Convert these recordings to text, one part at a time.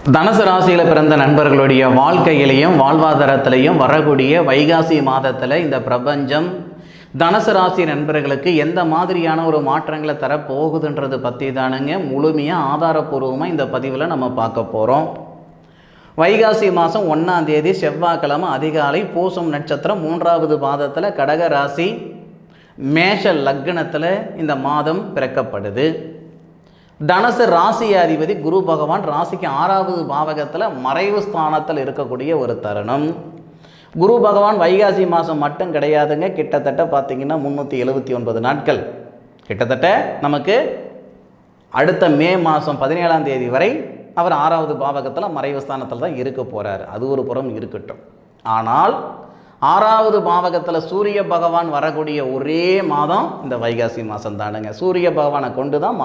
தனுசு ராசியில் பிறந்த நண்பர்களுடைய வாழ்க்கையிலையும் வாழ்வாதாரத்திலையும் வரக்கூடிய வைகாசி மாதத்தில் இந்த பிரபஞ்சம் தனுசு ராசி நண்பர்களுக்கு எந்த மாதிரியான ஒரு மாற்றங்களை தரப்போகுதுன்றது பற்றி தானுங்க முழுமையாக ஆதாரப்பூர்வமாக இந்த பதிவில் நம்ம பார்க்க போகிறோம். வைகாசி மாதம் 1ஆம் தேதி செவ்வாய்க்கிழமை அதிகாலை பூசம் நட்சத்திரம் 3வது பாதத்தில் கடக ராசி மேஷ லக்னத்தில் இந்த மாதம் பிறக்கப்படுது. தனுசு ராசி அதிபதி குரு பகவான் ராசிக்கு 6வது பாவகத்தில் மறைவு ஸ்தானத்தில் இருக்கக்கூடிய ஒரு தருணம். குரு பகவான் வைகாசி மாதம் மட்டும் கிடையாதுங்க, கிட்டத்தட்ட பார்த்திங்கன்னா 379 நாட்கள், கிட்டத்தட்ட நமக்கு அடுத்த மே மாதம் 17ஆம் தேதி வரை அவர் 6வது பாவகத்தில் மறைவு ஸ்தானத்தில் தான் இருக்க போகிறார். அது ஒரு புறம் இருக்கட்டும். ஆனால் 6வது பாவகத்தில் சூரிய பகவான் வரக்கூடிய ஒரே மாதம் இந்த வைகாசி மாதம் தானுங்க. சூரிய பகவானை கொண்டு தான்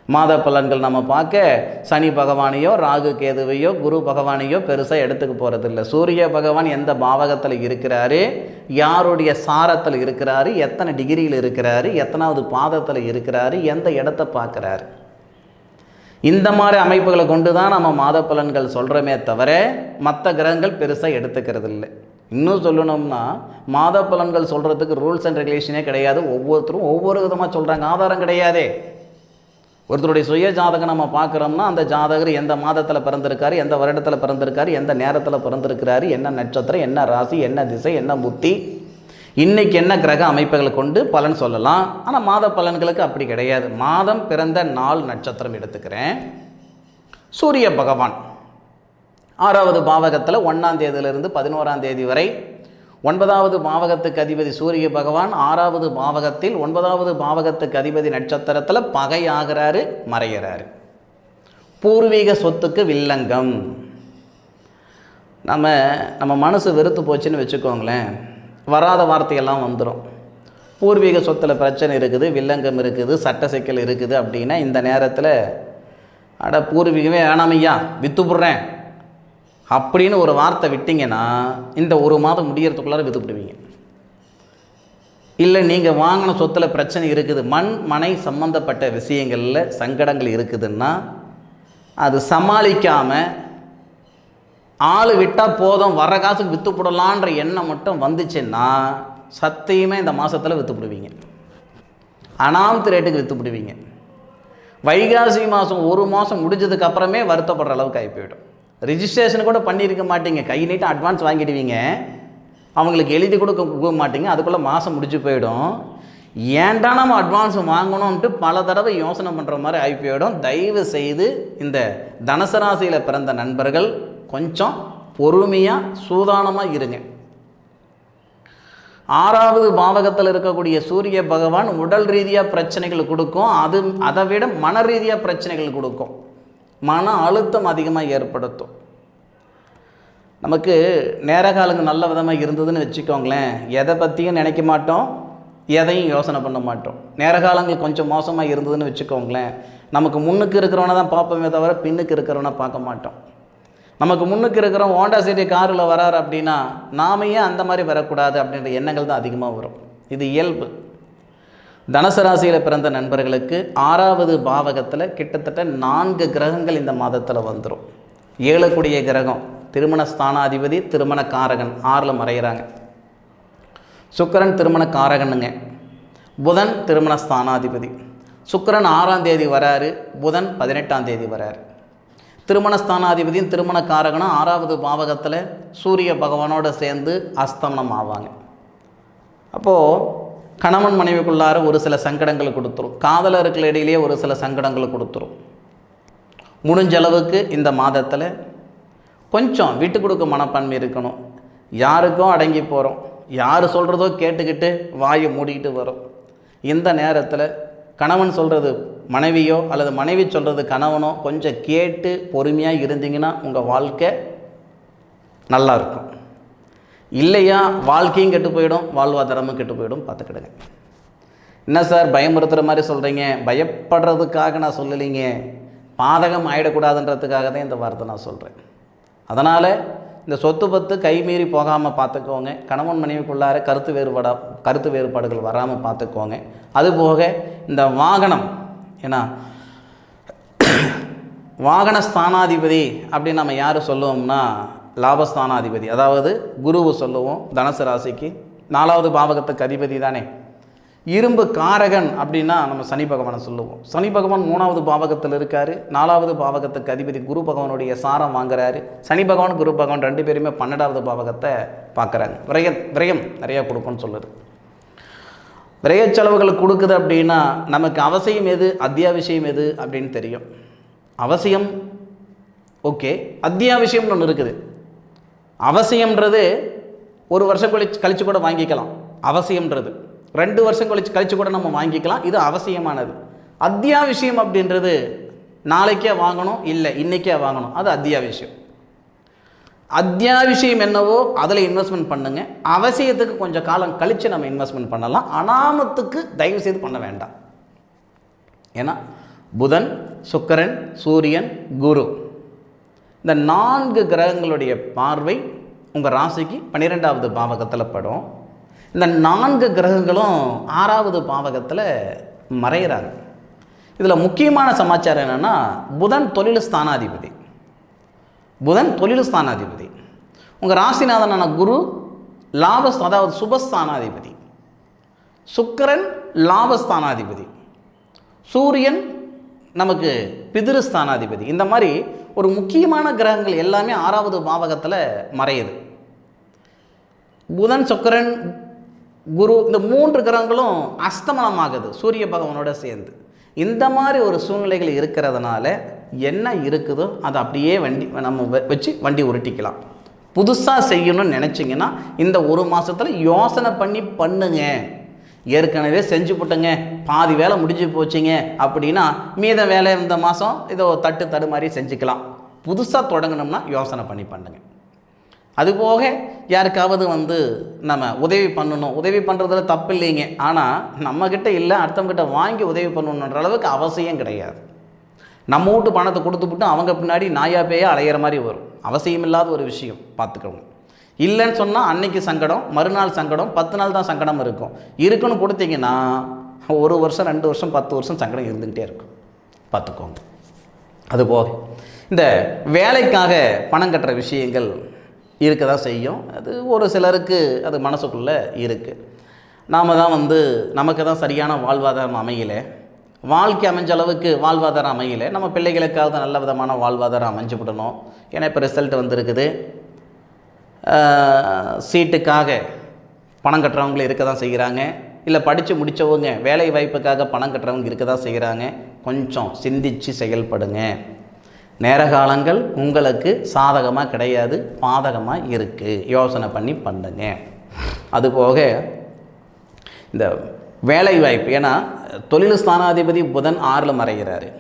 மாத பலன்கள் நம்ம பார்க்க சனி பகவானையோ ராகு கேதுவையோ குரு பகவானையோ பெருசாக எடுத்துக்க போகிறதில்ல. சூரிய பகவான் எந்த பாவகத்தில் இருக்கிறாரு, யாருடைய சாரத்தில் இருக்கிறாரு, எத்தனை டிகிரியில் இருக்கிறாரு, எத்தனாவது பாதத்தில் இருக்கிறாரு, எந்த இடத்த பார்க்குறாரு, இந்த மாதிரி அமைப்புகளை கொண்டு தான் நம்ம மாத பலன்கள் சொல்கிறோமே தவிர மற்ற கிரகங்கள் பெருசாக எடுத்துக்கிறது இல்லை. இன்னும் சொல்லணும்னா மாத பலன்கள் சொல்கிறதுக்கு ரூல்ஸ் அண்ட் ரெகுலேஷனே கிடையாது. ஒவ்வொருத்தரும் ஒவ்வொரு விதமாக சொல்கிறாங்க, ஆதாரம் கிடையாது. ஒருத்தருடைய சுய ஜாதகம் நம்ம பார்க்குறோம்னா அந்த ஜாதகர் எந்த மாதத்தில் பிறந்திருக்காரு, எந்த வருடத்தில் பிறந்திருக்காரு, எந்த நேரத்தில் பிறந்திருக்கிறாரு, என்ன நட்சத்திரம், என்ன ராசி, என்ன திசை, என்ன புத்தி, இன்றைக்கி என்ன கிரக அமைப்புகளை கொண்டு பலன் சொல்லலாம். ஆனால் மாத பலன்களுக்கு அப்படி கிடையாது. மாதம் பிறந்த நாள் நட்சத்திரம் எடுத்துக்கிறேன். சூரிய பகவான் 6வது பாவகத்தில் 1ஆம் தேதியிலிருந்து 11ஆம் தேதி வரை 9வது பாவகத்துக்கு அதிபதி சூரிய பகவான் 6வது பாவகத்தில் 9வது பாவகத்துக்கு அதிபதி நட்சத்திரத்தில் பகையாகிறாரு, மறைகிறாரு. பூர்வீக சொத்துக்கு வில்லங்கம். நம்ம மனசு வெறுத்து போச்சுன்னு வச்சுக்கோங்களேன், வராத வார்த்தையெல்லாம் வந்துடும். பூர்வீக சொத்தில் பிரச்சனை இருக்குது, வில்லங்கம் இருக்குது, சட்ட சிக்கல் இருக்குது அப்படின்னா இந்த நேரத்தில் பூர்வீகமே வேணாமையா விற்று போடுறேன் அப்படின்னு ஒரு வார்த்தை விட்டிங்கன்னா இந்த ஒரு மாதம் முடியறதுக்குள்ளார விற்றுப்பிடுவீங்க. இல்லை நீங்கள் வாங்கின சொத்தில் பிரச்சனை இருக்குது, மனை சம்பந்தப்பட்ட விஷயங்களில் சங்கடங்கள் இருக்குதுன்னா அது சமாளிக்காமல் ஆள் விட்டால் போதும் வர காசுக்கு விற்று போடலான்ற எண்ணம் மட்டும் வந்துச்சுன்னா சத்தியமே இந்த மாதத்தில் விற்றுப்பிடுவீங்க, அனாமத்து ரேட்டுக்கு விற்றுப்பிடுவீங்க. வைகாசி மாதம் ஒரு மாதம் முடிஞ்சதுக்கு அப்புறமே வருத்தப்படுற அளவுக்கு ஆகி போயிடும். ரிஜிஸ்ட்ரேஷன் கூட பண்ணியிருக்க மாட்டீங்க, கை நீட்டு அட்வான்ஸ் வாங்கிடுவீங்க, அவங்களுக்கு எழுதி கொடுக்க மாட்டீங்க, அதுக்குள்ளே மாதம் முடிச்சு போயிடும். ஏன்டா நம்ம அட்வான்ஸ் வாங்கணும்ன்ட்டு பல தடவை யோசனை பண்ணுற மாதிரி ஆகி போயிடும். தயவு செய்து இந்த தனுசு ராசியில் பிறந்த நண்பர்கள் கொஞ்சம் பொறுமையாக சூதானமாக இருங்க. 6வது பாவகத்தில் இருக்கக்கூடிய சூரிய பகவான் உடல் ரீதியாக பிரச்சனைகள் கொடுக்கும், அதை விட மன ரீதியாக பிரச்சனைகள் கொடுக்கும், மன அழுத்தம் அதிகமாக ஏற்படுத்தும். நமக்கு நேர காலங்கள் நல்ல விதமாக இருந்ததுன்னு வச்சுக்கோங்களேன், எதை பற்றியும் நினைக்க மாட்டோம், எதையும் யோசனை பண்ண மாட்டோம். நேர காலங்கள் கொஞ்சம் மோசமாக இருந்ததுன்னு வச்சுக்கோங்களேன், நமக்கு முன்னுக்கு இருக்கிறவனை தான் பார்ப்போமே தவிர பின்னுக்கு இருக்கிறவனை பார்க்க மாட்டோம். நமக்கு முன்னுக்கு இருக்கிறவன் ஹோண்டா சிட்டி காரில் வராரு அப்படின்னா நாம ஏன் அந்த மாதிரி வரக்கூடாது அப்படின்ற எண்ணங்கள் தான் அதிகமாக வரும். இது இயல்பு. தனுசு ராசியில் பிறந்த நண்பர்களுக்கு 6வது பாவகத்தில் கிட்டத்தட்ட 4 கிரகங்கள் இந்த மாதத்தில் வந்துடும். 7 கூடிய கிரகம் திருமண ஸ்தானாதிபதி திருமண காரகன் 6ல் மறைகிறாங்க. சுக்கிரன் திருமண காரகனுங்க, புதன் திருமண ஸ்தானாதிபதி. சுக்கிரன் 6ஆம் தேதி வராரு, புதன் 18ஆம் தேதி வராரு. திருமண ஸ்தானாதிபதியும் திருமண காரகனும் 6வது பாவகத்தில் சூரிய பகவானோடு சேர்ந்து அஸ்தமனம் ஆவாங்க. அப்போது கணவன் மனைவிக்குள்ளார ஒரு சில சங்கடங்களை கொடுத்துரும், காதலர்கள் இடையிலேயே ஒரு சில சங்கடங்களை கொடுத்துரும். முடிஞ்ச அளவுக்கு இந்த மாதத்தில் கொஞ்சம் விட்டு கொடுக்க மனப்பான்மை இருக்கணும். யாருக்கும் அடங்கி போகிறோம், யார் சொல்கிறதோ கேட்டுக்கிட்டு வாயை மூடிக்கிட்டு வரும். இந்த நேரத்தில் கணவன் சொல்கிறது மனைவியோ அல்லது மனைவி சொல்கிறது கணவனோ கொஞ்சம் கேட்டு பொறுமையாக இருந்தீங்கன்னா உங்கள் வாழ்க்கை நல்லாயிருக்கும். இல்லையா வாழ்க்கையும் கெட்டு போயிடும், வாழ்வாதாரமும் கெட்டு போயிடும். பார்த்துக்கிடுங்க. என்ன சார் பயமுறுத்துகிற மாதிரி சொல்கிறீங்க? பயப்படுறதுக்காக நான் சொல்லலைங்க, பாதகம் ஆகிடக்கூடாதுன்றதுக்காக தான் இந்த வார்த்தை நான் சொல்கிறேன். அதனால் இந்த சொத்து பத்து கைமீறி போகாமல் பார்த்துக்கோங்க. கணவன் மனைவிக்குள்ளார கருத்து வேறுபாடுகள் வராமல் பார்த்துக்கோங்க. அதுபோக இந்த வாகனம், ஏன்னா வாகன ஸ்தானாதிபதி அப்படின்னு நம்ம யார் சொல்லுவோம்னா லாபஸ்தானாதிபதி, அதாவது குருவை சொல்லுவோம். தனுசு ராசிக்கு 4வது பாவகத்துக்கு அதிபதி தானே. இரும்பு காரகன் அப்படின்னா நம்ம சனி பகவானை சொல்லுவோம். சனி பகவான் 3வது பாவகத்தில் இருக்கார். 4வது பாவகத்துக்கு அதிபதி குரு பகவானுடைய சாரம் வாங்குறாரு. சனி பகவான் குரு பகவான் 2 பேருமே 12வது பாவகத்தை பார்க்குறாங்க. விரயம் நிறையா கொடுக்கும்னு சொல்லுது. விரய செலவுகள் கொடுக்குது அப்படின்னா நமக்கு அவசியம் எது அத்தியாவசியம் எது அப்படின்னு தெரியும். அவசியம் ஓகே, அத்தியாவசியம்னு ஒன்று இருக்குது. அவசியம்ன்றது 1 வருஷம் கழிச்சு கூட வாங்கிக்கலாம். அவசியம்ன்றது 2 வருஷம் கழிச்சு கூட நம்ம வாங்கிக்கலாம். இது அவசியமானது. அத்தியாவசியம் அப்படின்றது நாளைக்கே வாங்கணும், இல்லை இன்றைக்கே வாங்கணும், அது அத்தியாவசியம். அத்தியாவசியம் என்னவோ அதில் இன்வெஸ்ட்மெண்ட் பண்ணுங்கள். அவசியத்துக்கு கொஞ்சம் காலம் கழித்து நம்ம இன்வெஸ்ட்மெண்ட் பண்ணலாம். அனாமத்துக்கு தயவு செய்து பண்ண வேண்டாம். ஏன்னா புதன், சுக்கிரன், சூரியன், குரு இந்த 4 கிரகங்களுடைய பார்வை உங்கள் ராசிக்கு 12வது பாவகத்தில் படும். இந்த 4 கிரகங்களும் 6வது பாவகத்தில் மறைகிறாங்க. இதில் முக்கியமான சமாச்சாரம் என்னென்னா, புதன் தொழில் ஸ்தானாதிபதி. உங்கள் ராசிநாதனான குரு அதாவது சுபஸ்தானாதிபதி. சுக்கிரன் லாபஸ்தானாதிபதி. சூரியன் நமக்கு பிதிருஸ்தானாதிபதி. இந்த மாதிரி ஒரு முக்கியமான கிரகங்கள் எல்லாமே 6வது பாவகத்தில் மறையுது. புதன், சுக்கிரன், குரு இந்த 3 கிரகங்களும் அஸ்தமனமாகுது சூரிய பகவானோட சேர்ந்து. இந்த மாதிரி ஒரு சூழ்நிலைகள் இருக்கிறதுனால என்ன இருக்குதோ அதை அப்படியே நம்ம வச்சு வண்டி உருட்டிக்கலாம். புதுசாக செய்யணும்னு நினச்சிங்கன்னா இந்த 1 மாதத்தில் யோசனை பண்ணி பண்ணுங்க. ஏற்கனவே செஞ்சு போட்டுங்க, பாதி வேலை முடிஞ்சு போச்சுங்க அப்படின்னா மீத வேலை இந்த மாதம் இதோ தடு மாதிரி செஞ்சுக்கலாம். புதுசாக தொடங்கணும்னா யோசனை பண்ணி பண்ணுங்க. அதுபோக யாருக்காவது நம்ம உதவி பண்ணணும், உதவி பண்ணுறதுல தப்பு இல்லைங்க. ஆனால் நம்மக்கிட்ட இல்லை, அடுத்தவங்கிட்ட வாங்கி உதவி பண்ணணுன்ற அளவுக்கு அவசியம் கிடையாது. நம்ம வீட்டு பணத்தை கொடுத்துவிட்டு அவங்க பின்னாடி நாயா பேயா அலையிற மாதிரி வரும். அவசியம் இல்லாத ஒரு விஷயம், பார்த்துக்கணும். இல்லைன்னு சொன்னால் அன்னைக்கு சங்கடம், மறுநாள் சங்கடம், 10 நாள் தான் சங்கடம் இருக்குன்னு கொடுத்தீங்கன்னா 1 வருஷம் 2 வருஷம் 10 வருஷம் சங்கடம் இருந்துக்கிட்டே இருக்கும், பார்த்துக்கோங்க. அதுபோக இந்த வேலைக்காக பணம் கட்டுற விஷயங்கள் இருக்க தான் செய்யும். அது ஒரு சிலருக்கு அது மனசுக்குள்ளே இருக்குது. நாம் தான் நமக்கு தான் சரியான வாழ்வாதாரம் அமையலை, வாழ்க்கை அமைஞ்ச அளவுக்கு வாழ்வாதாரம் அமையலை, நம்ம பிள்ளைகளுக்காவது நல்ல விதமான வாழ்வாதாரம் அமைஞ்சு விடணும். ஏன்னா இப்போ ரிசல்ட் வந்துருக்குது. சீட்டுக்காக பணம் கட்டுறவங்களும் இருக்க தான் செய்கிறாங்க. இல்லை படித்து முடித்தவங்க வேலை வாய்ப்புக்காக பணம் கட்டுறவங்க இருக்க தான் செய்கிறாங்க. கொஞ்சம் சிந்தித்து செயல்படுங்க. நேரகாலங்கள் உங்களுக்கு சாதகமாக கிடையாது, பாதகமாக இருக்குது. யோசனை பண்ணி பண்ணுங்க. அதுபோக இந்த வேலை வாய்ப்பு, ஏன்னா தொழில் ஸ்தானாதிபதி புதன் 6ல் மறைகிறாரு.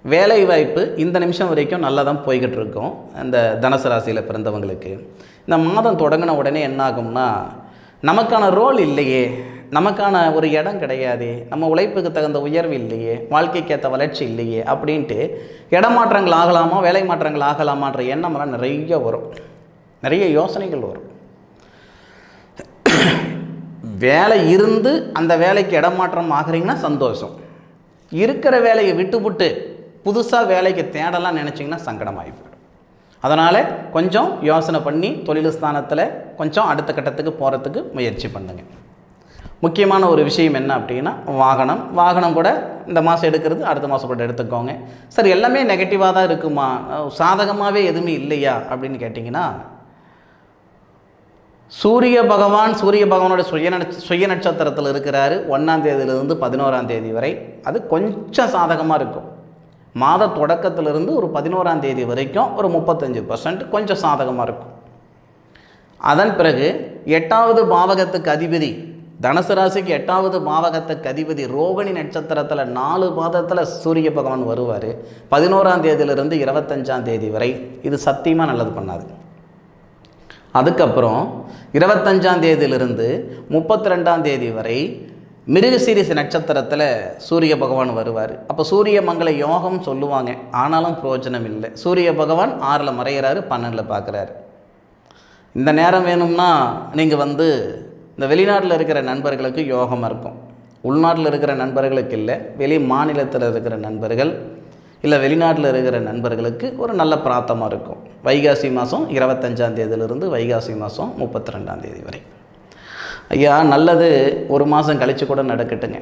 வேலை வாய்ப்பு இந்த நிமிஷம் வரைக்கும் நல்லா தான் போய்கிட்டு இருக்கோம். இந்த தனுசு ராசியில் பிறந்தவங்களுக்கு இந்த மாதம் தொடங்கின உடனே என்ன ஆகும்னா, நமக்கான ரோல் இல்லையே, நமக்கான ஒரு இடம் கிடையாது, நம்ம உழைப்புக்கு தகுந்த உயர்வு இல்லையே, வாழ்க்கைக்கேற்ற வளர்ச்சி இல்லையே அப்படின்ட்டு இடமாற்றங்கள் ஆகலாமா, வேலை மாற்றங்கள் ஆகலாமான்ற எண்ணமெல்லாம் நிறைய வரும், நிறைய யோசனைகள் வரும். வேலை இருந்து அந்த வேலைக்கு இடமாற்றம் ஆகிறீங்கன்னா சந்தோஷம். இருக்கிற வேலையை விட்டுவிட்டு புதுசாக வேலைக்கு தேடலாம் நினச்சிங்கன்னா சங்கடமாகி போயிடும். அதனால் கொஞ்சம் யோசனை பண்ணி தொழில் ஸ்தானத்தில் கொஞ்சம் அடுத்த கட்டத்துக்கு போகிறதுக்கு முயற்சி பண்ணுங்கள். முக்கியமான ஒரு விஷயம் என்ன அப்படின்னா, வாகனம் கூட இந்த மாதம் எடுக்கிறது அடுத்த மாதம் கூட எடுத்துக்கோங்க. சார் எல்லாமே நெகட்டிவாக தான் இருக்குமா, சாதகமாகவே எதுவுமே இல்லையா அப்படின்னு கேட்டிங்கன்னா, சூரிய பகவானோட சுய நட்சத்திரத்தில் இருக்கிறாரு. 1ஆம் தேதியிலிருந்து 11ஆம் தேதி வரை அது கொஞ்சம் சாதகமாக இருக்கும். மாத தொடக்கத்திலிருந்து ஒரு 11ஆம் தேதி வரைக்கும் ஒரு 35% கொஞ்சம் சாதகமாக இருக்கும். அதன் பிறகு 8வது பாவகத்துக்கு அதிபதி, தனுசு ராசிக்கு 8வது பாவகத்துக்கு அதிபதி ரோகிணி நட்சத்திரத்தில் 4 பாதத்தில் சூரிய பகவான் வருவார். 11ஆம் தேதியிலிருந்து 25ஆம் தேதி வரை இது சத்தியமாக நல்லது பண்ணாது. அதுக்கப்புறம் 25ஆம் தேதியிலிருந்து 32ஆம் தேதி வரை மிருகசீரிஷ நட்சத்திரத்தில் சூரிய பகவான் வருவார். அப்போ சூரிய மங்கள யோகம் சொல்லுவாங்க, ஆனாலும் பிரயோஜனம் இல்லை. சூரிய பகவான் 6ல் மறைகிறாரு, 12ல் பார்க்குறாரு. இந்த நேரம் வேணும்னா நீங்கள் இந்த வெளிநாட்டில் இருக்கிற நண்பர்களுக்கு யோகமாக இருக்கும். உள்நாட்டில் இருக்கிற நண்பர்களுக்கு இல்லை, வெளி மாநிலத்தில் இருக்கிற நண்பர்கள் இல்லை வெளிநாட்டில் இருக்கிற நண்பர்களுக்கு ஒரு நல்ல பிராத்தமாக இருக்கும். வைகாசி மாதம் 25ஆம் தேதியிலிருந்து வைகாசி மாதம் 32ஆம் தேதி வரை. ஐயா, நல்லது ஒரு மாதம் கழித்து கூட நடக்கட்டுங்க.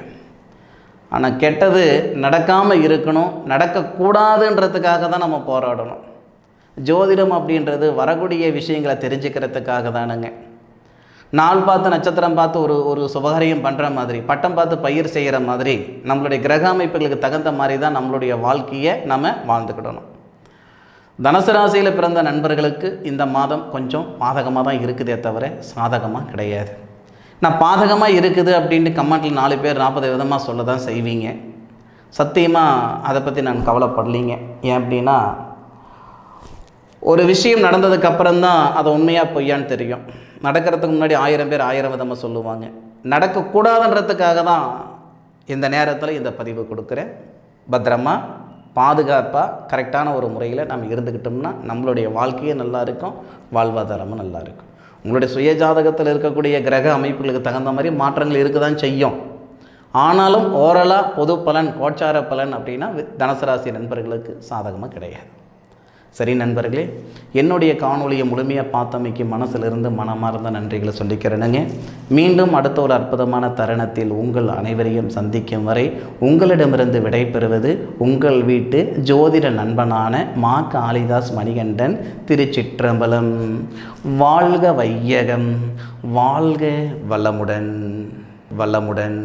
ஆனால் கெட்டது நடக்காமல் இருக்கணும், நடக்கக்கூடாதுன்றதுக்காக தான் நம்ம போராடணும். ஜோதிடம் அப்படின்றது வரக்கூடிய விஷயங்களை தெரிஞ்சுக்கிறதுக்காக தானுங்க. நாள் பார்த்து நட்சத்திரம் பார்த்து ஒரு சுபகாரியம் பண்ணுற மாதிரி, பட்டம் பார்த்து பயிர் செய்கிற மாதிரி நம்மளுடைய கிரக அமைப்புகளுக்கு தகுந்த மாதிரி தான் நம்மளுடைய வாழ்க்கையை நம்ம வாழ்ந்துக்கிடணும். தனுசு ராசியில் பிறந்த நண்பர்களுக்கு இந்த மாதம் கொஞ்சம் பாதகமாக தான் இருக்குதே தவிர சாதகமாக கிடையாது. நான் பாதகமாக இருக்குது அப்படின்ட்டு கமெண்ட்டில் 4 பேர் 40 விதமாக சொல்ல தான் செய்வீங்க. சத்தியமாக அதை பற்றி நான் கவலைப்படலிங்க. ஏன் அப்படின்னா, ஒரு விஷயம் நடந்ததுக்கப்புறம்தான் அது உண்மையாக பொய்யான்னு தெரியும். நடக்கிறதுக்கு முன்னாடி 1000 பேர் 1000 விதமாக சொல்லுவாங்க. நடக்கக்கூடாதுன்றதுக்காக தான் இந்த நேரத்தில் இந்த பதிவு கொடுக்குறேன். பத்திரமா பாதுகாப்பாக கரெக்டான ஒரு முறையில் நம்ம இருந்துக்கிட்டோம்னா நம்மளுடைய வாழ்க்கையே நல்லா இருக்கும், வாழ்வாதாரமும் நல்லா இருக்கும். உங்களுடைய சுய ஜாதகத்தில் இருக்கக்கூடிய கிரக அமைப்புகளுக்கு தகுந்த மாதிரி மாற்றங்கள் இருக்க தான் செய்யும். ஆனாலும் ஓரலாக பொது பலன், கோச்சார பலன் அப்படின்னா தனுசு ராசி நண்பர்களுக்கு சாதகமாக கிடையாது. சரி நண்பர்களே, என்னுடைய காணொலியை முழுமையாக பார்த்தமைக்கு மனசிலிருந்து மனமார்ந்த நன்றிகளை சொல்லிக்கிறேனுங்க. மீண்டும் அடுத்த ஒரு அற்புதமான தருணத்தில் உங்கள் அனைவரையும் சந்திக்கும் வரை உங்களிடமிருந்து விடைபெறுவது உங்கள் வீட்டு ஜோதிட நண்பனான மா காளிதாஸ் மணிகண்டன். திருச்சிற்றம்பலம். வாழ்க வையகம், வாழ்க வளமுடன், வளமுடன்.